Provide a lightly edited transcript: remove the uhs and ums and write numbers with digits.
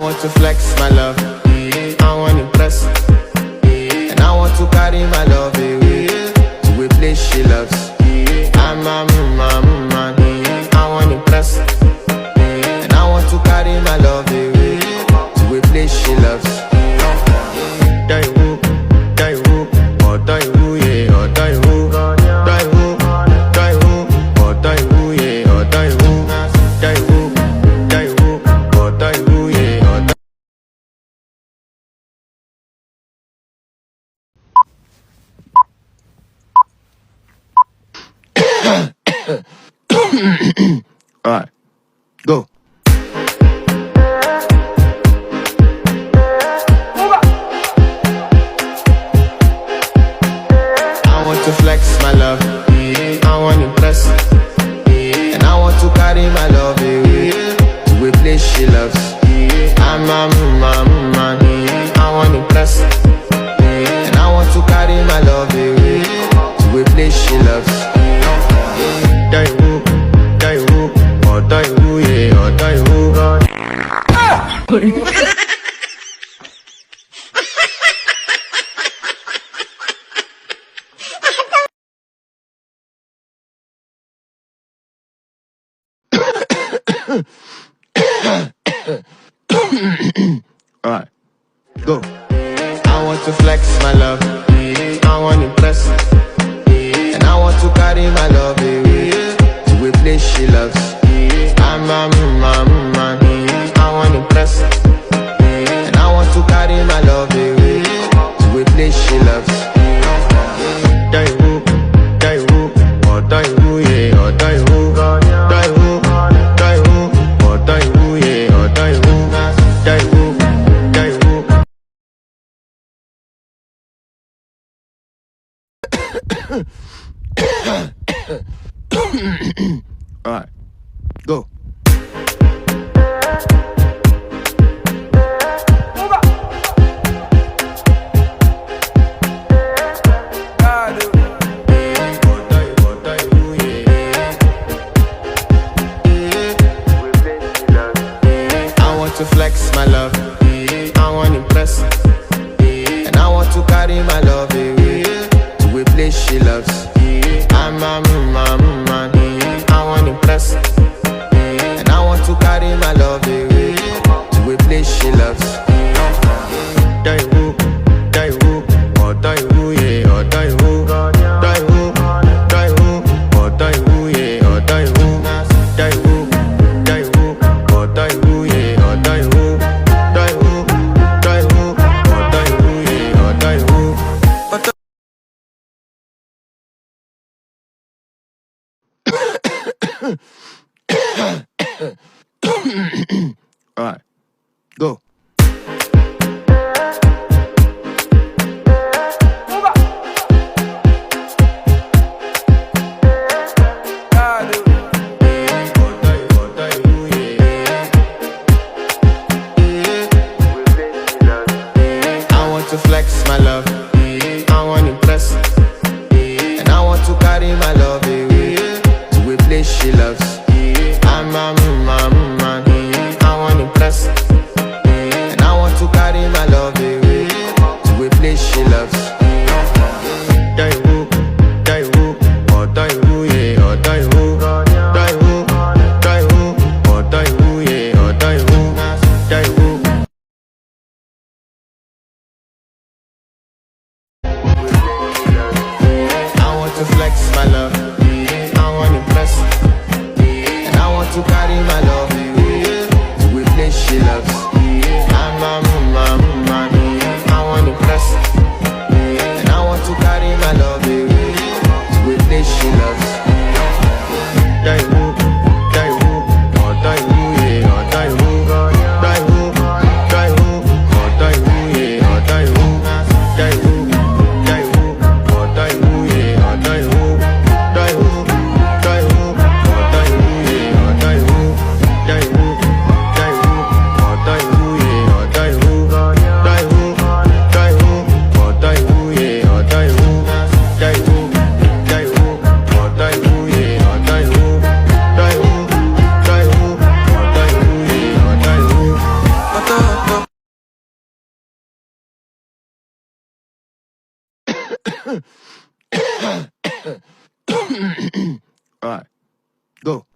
want to flex my love, I want to impress, and I want to carry my love away to a place she loves. I'm a man, I want to impress, and I want to carry my love away to a place she loves. Die who, or die who, yeah, or die who, die who, or die who, yeah, or die who, die who, or die who, yeah, or die. All right, go. I want to flex my love, I want to impress, and I want to carry my love away to a place she loves. I'm a man, I want to impress, and I want to carry my love away to a place she loves. Die who, or die who, yeah, or die who. All right, go. I want to flex my love, I want to impress, and I want to carry my love away to a place she loves. I'm a man, I want to impress, and I want to carry my love away to a place she loves. Die who, or die who, yeah, or die who, die who, or die who, yeah, or die who, die who, All right, go. I want to flex my love, I want to impress, and I want to carry my love away to a place she loves. I'm a man, I want to impress, and I want to carry my love away to a place she loves. Die who, or die who, yeah, or die who, die who, or die who, yeah, or die who, die who, or die who, yeah, or die who, die who, or die who, yeah, or die who. All right, go. I want to flex my love, I want to impress, and I want to carry my love away to a place she loves. I'm a man, I want to impress, and I want to carry my love away to a place she loves. Die who, or die who, yeah, or die who, die who, or die who, yeah, or die who, die who. I want to flex my love, I want to impress, and I want to carry my love away to a place she loves. I'm a man, I want to impress, and I want to carry my love away to a place she loves. Die who, or die who, yeah, or die who, die who, or die who, yeah, or die who, die who, or die who, yeah, or die who, die who, or die who, yeah, or die who, die who, or die who. All right, go.